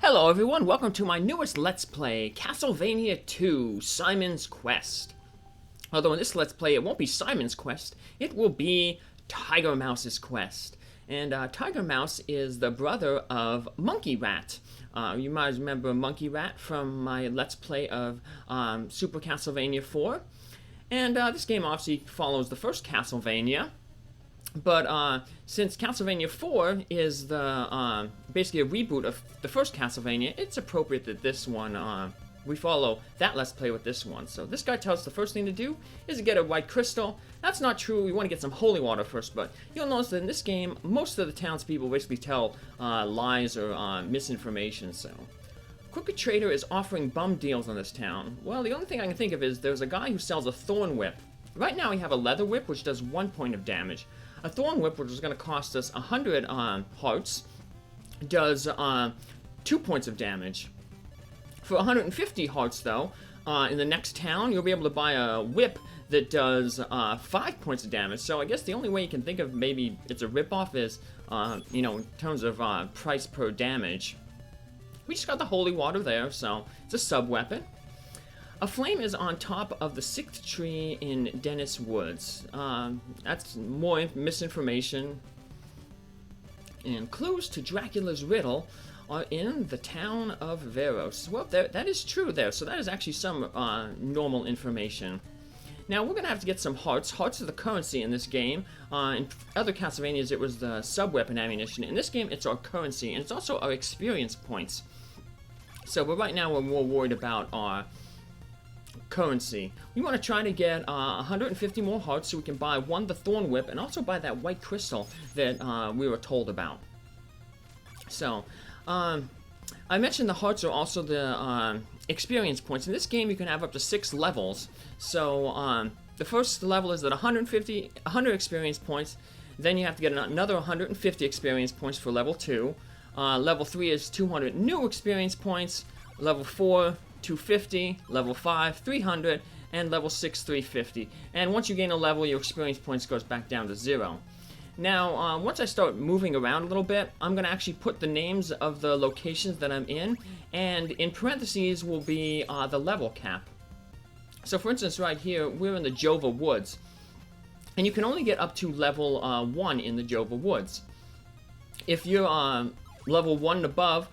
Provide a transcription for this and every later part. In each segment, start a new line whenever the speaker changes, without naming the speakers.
Hello everyone, welcome to my newest Let's Play, Castlevania II, Simon's Quest. Although in this Let's Play, it won't be Simon's Quest, it will be Tiger Mouse's quest. And Tiger Mouse is the brother of Monki Rat. You might remember Monki Rat from my Let's Play of Super Castlevania IV. And this game obviously follows the first Castlevania. But since Castlevania IV is the basically a reboot of the first Castlevania, it's appropriate that this one we follow that Let's Play with this one. So this guy tells us the first thing to do is to get a white crystal. That's not true. We want to get some holy water first, but you'll notice that in this game, most of the townspeople basically tell lies or misinformation. So Crooked Trader is offering bum deals on this town. Well, the only thing I can think of is there's a guy who sells a thorn whip. Right now we have a leather whip, which does 1 point of damage. A thorn whip, which is going to cost us 100 hearts, does 2 points of damage. For 150 hearts, though, in the next town, you'll be able to buy a whip that does 5 points of damage. So I guess the only way you can think of maybe it's a ripoff is, you know, in terms of price per damage. We just got the holy water there, so it's a sub-weapon. A flame is on top of the 6th tree in Dennis Woods. That's more misinformation. And clues to Dracula's riddle are in the town of Veros. Well, that is true there, so that is actually some normal information. Now, we're going to have to get some hearts. Hearts are the currency in this game. In other Castlevanias, it was the sub-weapon ammunition. In this game, it's our currency, and it's also our experience points. So, but right now, we're more worried about our currency. We want to try to get 150 more hearts so we can buy the thorn whip and also buy that white crystal that we were told about. So, I mentioned the hearts are also the experience points. In this game, you can have up to 6 levels. So, the first level is at 100 experience points. Then you have to get another 150 experience points for level 2. Level 3 is 200 new experience points. Level 4, 250, level 5, 300, and level 6, 350. And once you gain a level, your experience points goes back down to 0. Now, once I start moving around a little bit, I'm going to actually put the names of the locations that I'm in, and in parentheses will be the level cap. So for instance, right here, we're in the Jova Woods. And you can only get up to level 1 in the Jova Woods. If you're level 1 and above,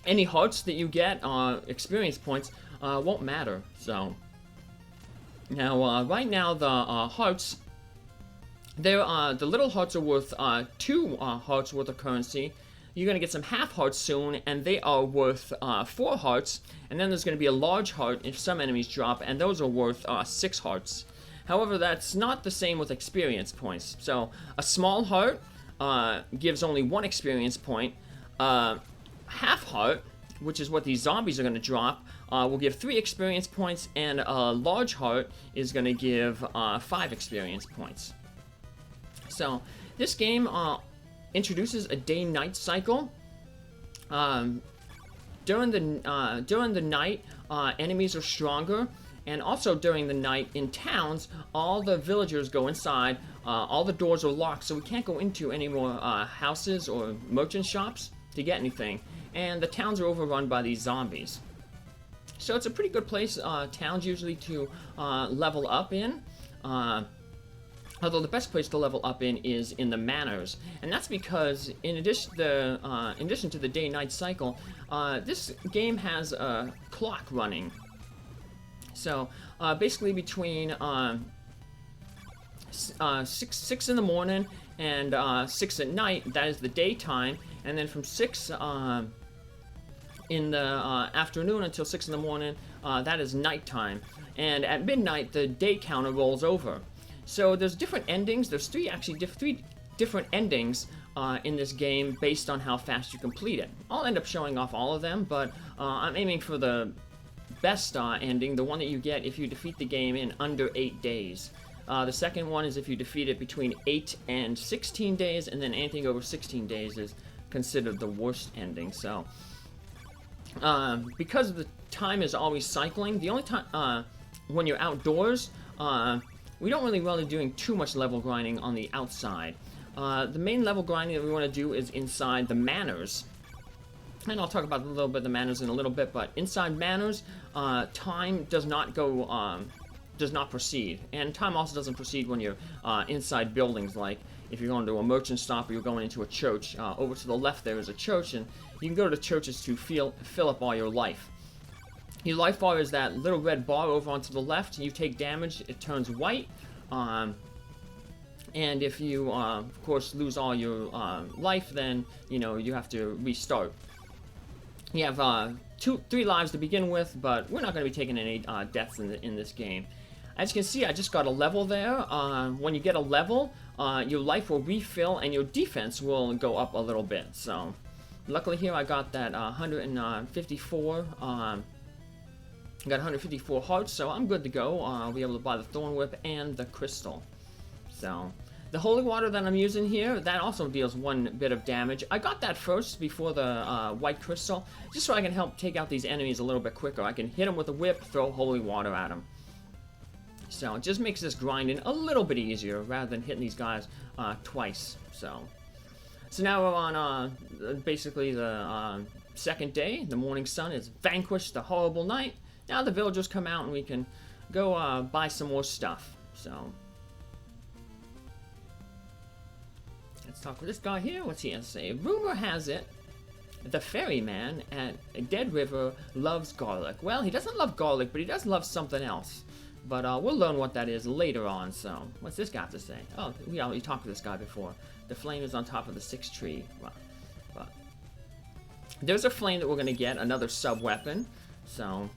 any hearts that you get, experience points, won't matter. So, now, right now, the hearts, the little hearts are worth 2 hearts worth of currency. You're going to get some half hearts soon, and they are worth 4 hearts. And then there's going to be a large heart if some enemies drop, and those are worth 6 hearts. However, that's not the same with experience points. So, a small heart gives only 1 experience point. Half heart, which is what these zombies are going to drop, will give 3 experience points, and a large heart is going to give 5 experience points. So this game introduces a day-night cycle. During the night, enemies are stronger, and also during the night in towns, all the villagers go inside. All the doors are locked, so we can't go into any more houses or merchant shops to get anything. And the towns are overrun by these zombies. So it's a pretty good place, towns usually, to level up in. Although the best place to level up in is in the manors. And that's because, in addition to the day-night cycle, this game has a clock running. So, basically between 6 in the morning and 6 at night, that is the daytime. And then from 6 in the afternoon until 6 in the morning, that is nighttime. And at midnight, the day counter rolls over. So there's different endings. There's three different endings in this game based on how fast you complete it. I'll end up showing off all of them, but I'm aiming for the best ending, the one that you get if you defeat the game in under 8 days. The second one is if you defeat it between 8 and 16 days, and then anything over 16 days is considered the worst ending. So, because the time is always cycling, the only time, when you're outdoors, we don't really doing too much level grinding on the outside. The main level grinding that we want to do is inside the manors. and I'll talk about a little bit of the manors in a little bit, but inside manors, time does not proceed, and time also doesn't proceed when you're inside buildings. Like if you're going to a merchant stop or you're going into a church, over to the left there is a church, and you can go to churches to fill up all your life. Your life bar is that little red bar over onto the left. You take damage, it turns white, and if you, of course, lose all your life, then, you know, you have to restart. You have 3 lives to begin with, but we're not going to be taking any deaths in this game. As you can see, I just got a level there. When you get a level, your life will refill and your defense will go up a little bit. So, luckily here I got that 154. I got 154 hearts, so I'm good to go. I'll be able to buy the Thorn Whip and the Crystal. So, the Holy Water that I'm using here, that also deals 1 bit of damage. I got that first before the White Crystal, just so I can help take out these enemies a little bit quicker. I can hit them with a whip, throw Holy Water at them. So, it just makes this grinding a little bit easier, rather than hitting these guys twice. So now we're on basically the second day. The morning sun has vanquished the horrible night. Now the villagers come out and we can go buy some more stuff. So let's talk with this guy here. What's he have to say? Rumor has it the ferryman at Dead River loves garlic. Well, he doesn't love garlic, but he does love something else. But we'll learn what that is later on. So what's this guy have to say? Oh, we already talked to this guy before. The flame is on top of the 6th tree. Well, but there's a flame that we're going to get, another sub-weapon. So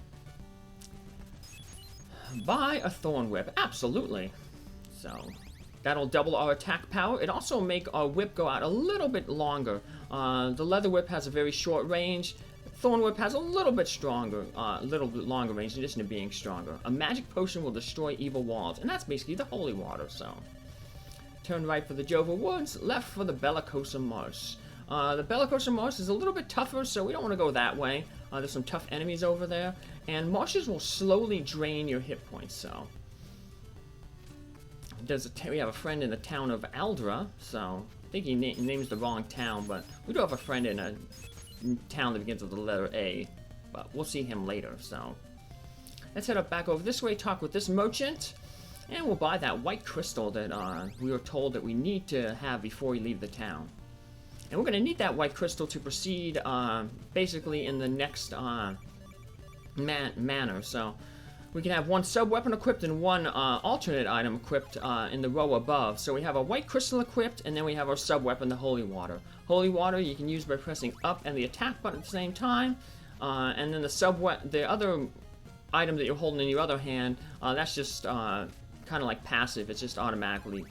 buy a Thorn Whip. Absolutely. So that'll double our attack power. It also make our whip go out a little bit longer. The Leather Whip has a very short range. Thorn Whip has a little bit stronger, little bit longer range in addition to being stronger. A magic potion will destroy evil walls, and that's basically the Holy Water, so. Turn right for the Jova Woods, left for the Bellicosa Marsh. The Bellicosa Marsh is a little bit tougher, so we don't want to go that way. There's some tough enemies over there, and marshes will slowly drain your hit points, so. We have a friend in the town of Aldra, so I think he names the wrong town, but we do have a friend in a town that begins with the letter A, but we'll see him later. So let's head up back over this way, talk with this merchant, and we'll buy that white crystal that we were told that we need to have before we leave the town. And we're going to need that white crystal to proceed basically in the next manner. So we can have 1 sub-weapon equipped and 1 alternate item equipped in the row above. So we have a white crystal equipped, and then we have our sub-weapon, the Holy Water. Holy Water you can use by pressing up and the attack button at the same time. And then the other item that you're holding in your other hand, that's just kind of like passive. It's just automatically,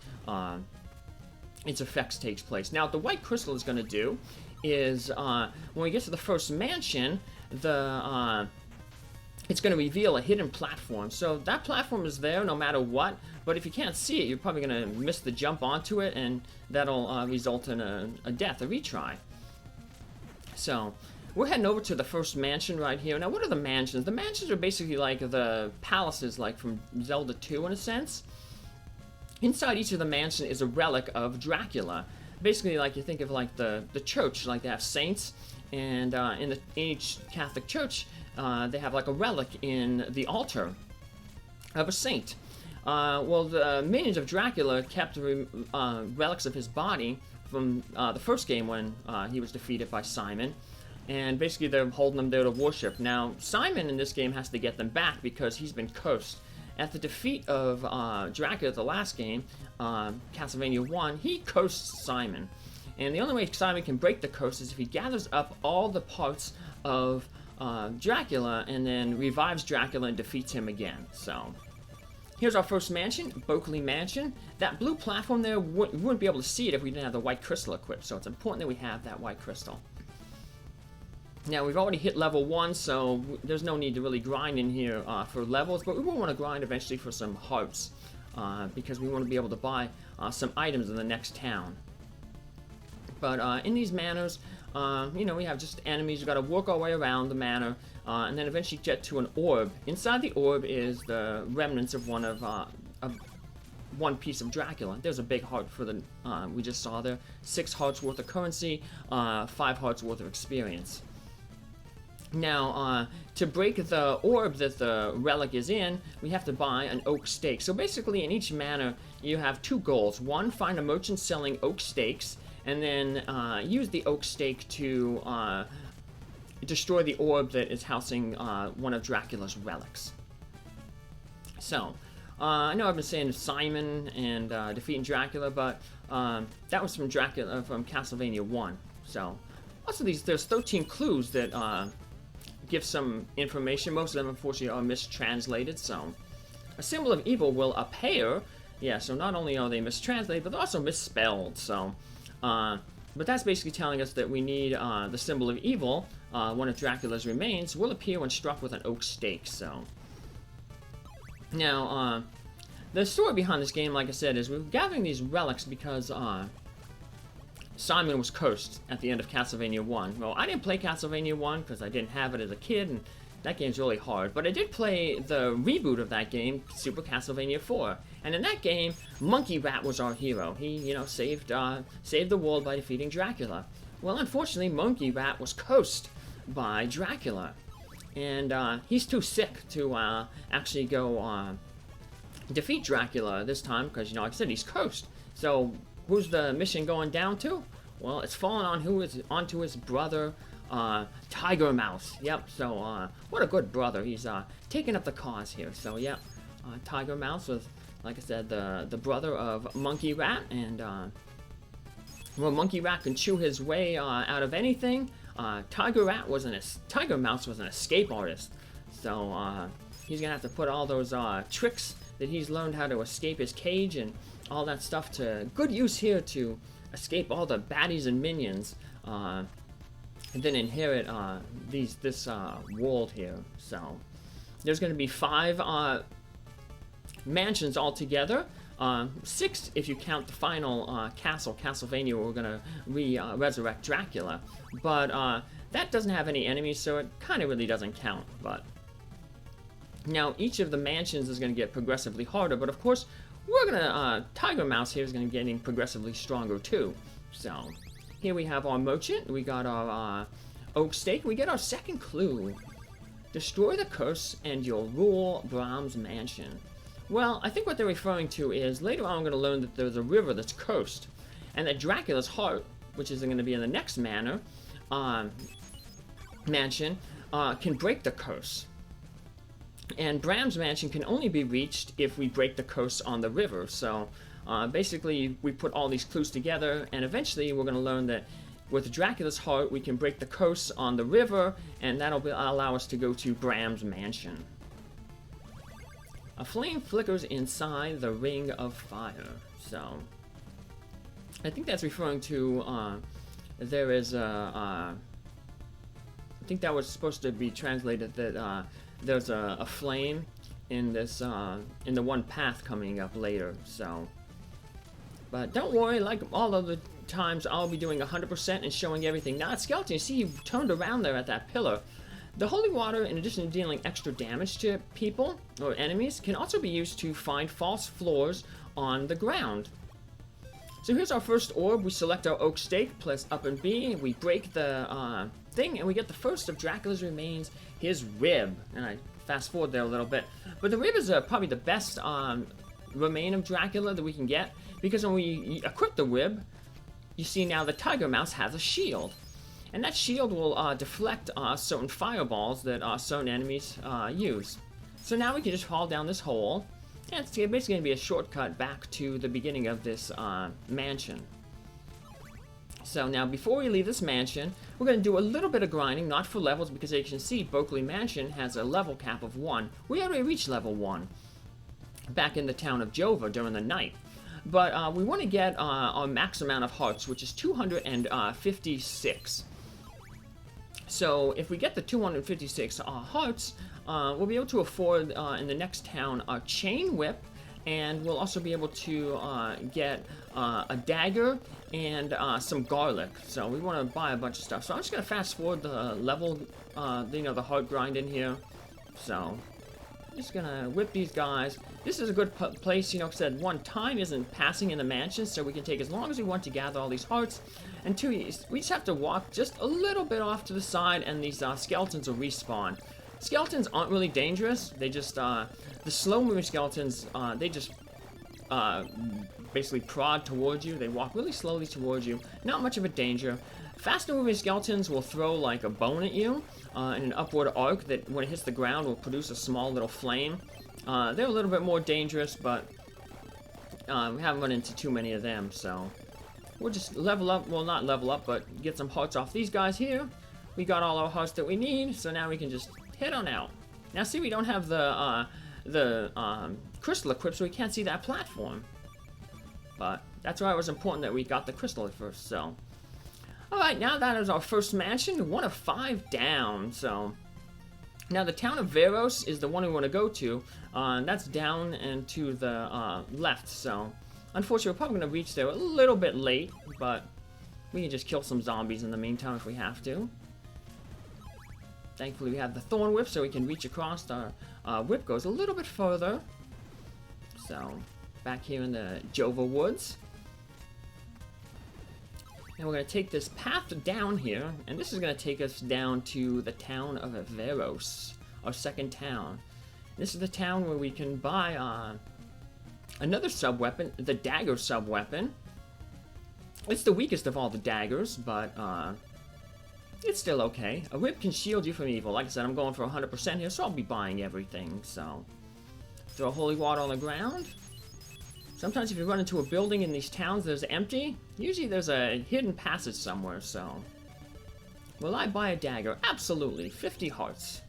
its effects takes place. Now, what the white crystal is going to do is, when we get to the first mansion, it's going to reveal a hidden platform. So that platform is there no matter what, but if you can't see it, you're probably going to miss the jump onto it, and that'll result in a death, a retry. So we're heading over to the first mansion right here. Now, what are the mansions? The mansions are basically like the palaces, like from Zelda 2 in a sense. Inside each of the mansion is a relic of Dracula. Basically, like you think of like the church, like they have saints, and in each Catholic church, they have like a relic in the altar of a saint. Well, the minions of Dracula kept relics of his body from the first game when he was defeated by Simon, and basically they're holding them there to worship. Now, Simon in this game has to get them back because he's been cursed. At the defeat of Dracula, the last game, Castlevania I, he cursed Simon. And the only way Simon can break the curse is if he gathers up all the parts of Dracula and then revives Dracula and defeats him again. So here's our first mansion, Berkeley Mansion. That blue platform there, we wouldn't be able to see it if we didn't have the white crystal equipped, so it's important that we have that white crystal. Now, we've already hit level 1, so there's no need to really grind in here for levels, but we will want to grind eventually for some hearts, because we want to be able to buy some items in the next town. But in these manors, you know, we have just enemies. We've got to work our way around the manor, and then eventually get to an orb. Inside the orb is the remnants of one piece of Dracula. There's a big heart for the we just saw there. 6 hearts worth of currency, 5 hearts worth of experience. Now, to break the orb that the relic is in, we have to buy an oak stake. So basically, in each manor, you have two goals. One, find a merchant selling oak stakes, and then use the oak stake to destroy the orb that is housing one of Dracula's relics. So, I know I've been saying Simon and defeating Dracula, but that was from Dracula from Castlevania 1. So, also there's 13 clues that give some information. Most of them, unfortunately, are mistranslated. So, a symbol of evil will appear. Yeah, so not only are they mistranslated, but they're also misspelled. So, but that's basically telling us that we need the symbol of evil, one of Dracula's remains, will appear when struck with an oak stake. So, now, the story behind this game, like I said, is we're gathering these relics because Simon was cursed at the end of Castlevania 1. Well, I didn't play Castlevania 1 because I didn't have it as a kid, and that game's really hard. But I did play the reboot of that game, Super Castlevania IV. And in that game, Monki Rat was our hero. He, you know, saved the world by defeating Dracula. Well, unfortunately, Monki Rat was cursed by Dracula. And he's too sick to actually go defeat Dracula this time because, you know, like I said, he's cursed. So, who's the mission going down to? Well, it's fallen on onto his brother, Tiger Mouse. Yep, so, what a good brother. He's taking up the cause here. So, yep, Tiger Mouse was, like I said, the brother of Monki Rat. And, well, Monki Rat can chew his way out of anything. Tiger Mouse was an escape artist. So, he's gonna have to put all those tricks that he's learned how to escape his cage and all that stuff to good use here to escape all the baddies and minions, and then inherit this world here. So there's going to be 5 mansions altogether. 6 if you count the final castle, Castlevania, where we're going to resurrect Dracula. But that doesn't have any enemies, so it kind of really doesn't count. But now each of the mansions is going to get progressively harder, but of course we're going to, Tiger Mouse here is going to be getting progressively stronger too. So, here we have our merchant, we got our oak stake, we get our second clue. Destroy the curse and you'll rule Brahm's mansion. Well, I think what they're referring to is, later on I'm going to learn that there's a river that's cursed, and that Dracula's heart, which is going to be in the next mansion, can break the curse. And Bram's mansion can only be reached if we break the curse on the river. So basically we put all these clues together, and eventually we're going to learn that with Dracula's heart we can break the curse on the river, and that'll allow us to go to Bram's mansion. A flame flickers inside the ring of fire. So I think that's referring to there is I think that was supposed to be translated that there's a flame in this in the one path coming up later. So, but don't worry, like all other times, I'll be doing 100% and showing everything. Now, Skeleton, you see, he turned around there at that pillar. The holy water, in addition to dealing extra damage to people or enemies, can also be used to find false floors on the ground. So here's our first orb. We select our oak stake, press up and B, we break the thing, and we get the first of Dracula's remains, his rib. And I fast forward there a little bit, but the rib is probably the best remain of Dracula that we can get, because when we equip the rib, you see now the Tiger Mouse has a shield, and that shield will deflect certain fireballs that certain enemies use. So now we can just fall down this hole, and it's basically going to be a shortcut back to the beginning of this mansion. So now, before we leave this mansion, we're going to do a little bit of grinding, not for levels, because as you can see, Berkeley Mansion has a level cap of 1. We already reached level 1 back in the town of Jova during the night. But we want to get our max amount of hearts, which is 256. So if we get the 256 hearts, we'll be able to afford in the next town a chain whip, and we'll also be able to get a dagger and some garlic. So we want to buy a bunch of stuff. So I'm just going to fast forward the level, the heart grind in here. So just going to whip these guys. This is a good place, like I said, time isn't passing in the mansion, so we can take as long as we want to gather all these hearts. And 2, we just have to walk just a little bit off to the side, and these skeletons will respawn. Skeletons aren't really dangerous. They just, the slow-moving skeletons, they just basically prod towards you. They walk really slowly towards you. Not much of a danger. Faster-moving skeletons will throw like a bone at you in an upward arc that, when it hits the ground, will produce a small little flame. They're a little bit more dangerous, but we haven't run into too many of them, so we'll just level up. Well, not level up, but get some hearts off these guys here. We got all our hearts that we need, so now we can just head on out. Now, see, we don't have the crystal equipped, so we can't see that platform. But that's why it was important that we got the crystal at first, so. Alright, now that is our first mansion, 1 of 5 down, so. Now the town of Veros is the one we want to go to, and that's down and to the left, so. Unfortunately, we're probably going to reach there a little bit late, but we can just kill some zombies in the meantime if we have to. Thankfully, we have the thorn whip, so we can reach across. Our whip goes a little bit further. So, back here in the Jova Woods. And we're going to take this path down here, and this is going to take us down to the town of Veros, our second town. This is the town where we can buy another sub-weapon, the dagger sub-weapon. It's the weakest of all the daggers, but it's still okay. A whip can shield you from evil. Like I said, I'm going for 100% here, so I'll be buying everything, so. Throw holy water on the ground. Sometimes if you run into a building in these towns that's empty, usually there's a hidden passage somewhere, so. Will I buy a dagger? Absolutely. 50 hearts.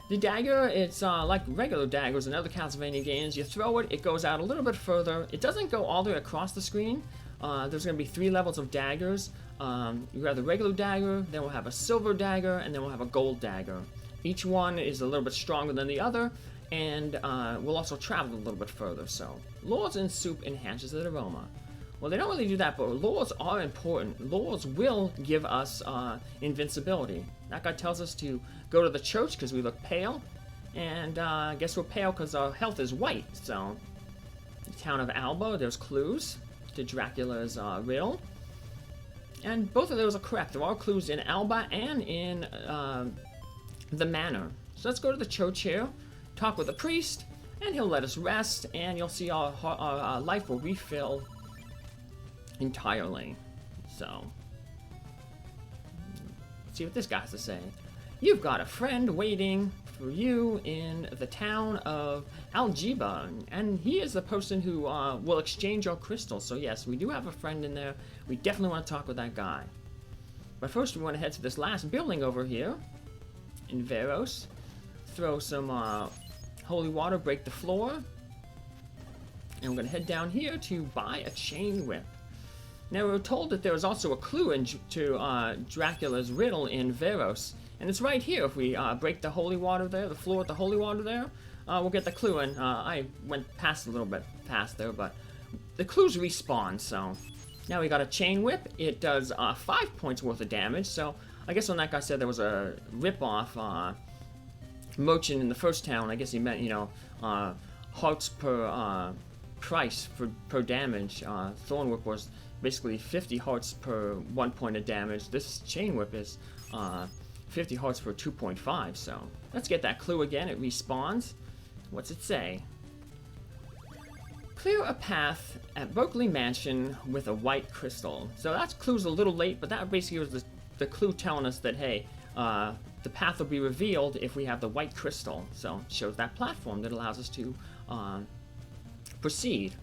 The dagger, it's like regular daggers in other Castlevania games. You throw it, it goes out a little bit further. It doesn't go all the way across the screen. There's going to be 3 levels of daggers. You have the regular dagger, then we'll have a silver dagger, and then we'll have a gold dagger. Each one is a little bit stronger than the other, and we'll also travel a little bit further, so. Lures and soup enhances the aroma. Well, they don't really do that, but lures are important. Lures will give us invincibility. That guy tells us to go to the church because we look pale, and I guess we're pale because our health is white, so. The town of Alba, there's clues to Dracula's riddle. And both of those are correct. There are clues in Alba and in the manor. So let's go to the church here, talk with the priest, and he'll let us rest, and you'll see our life will refill entirely. So, let's see what this guy has to say. You've got a friend waiting for you in the town of Algiba, and he is the person who will exchange our crystals. So yes, we do have a friend in there. We definitely want to talk with that guy. But first we want to head to this last building over here in Veros. Throw some holy water, break the floor. And we're going to head down here to buy a chain whip. Now we were told that there was also a clue to Dracula's riddle in Veros. And it's right here. If we break the holy water there, the floor with the holy water there, we'll get the clue. And I went past a little bit past there, but the clues respawn, so. Now we got a chain whip. It does 5 points worth of damage, so I guess when that guy said there was a rip-off merchant in the first town, I guess he meant, you know, hearts per price per damage. Thorn whip was basically 50 hearts per 1 point of damage. This chain whip is 50 hearts for 2.5, so let's get that clue again. It respawns. What's it say? Clear a path at Berkeley Mansion with a white crystal. So that clue's a little late, but that basically was the clue telling us that, hey, the path will be revealed if we have the white crystal. So it shows that platform that allows us to proceed.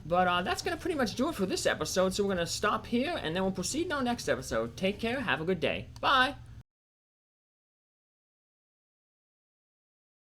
But that's going to pretty much do it for this episode, so we're going to stop here, and then we'll proceed in our next episode. Take care, have a good day. Bye!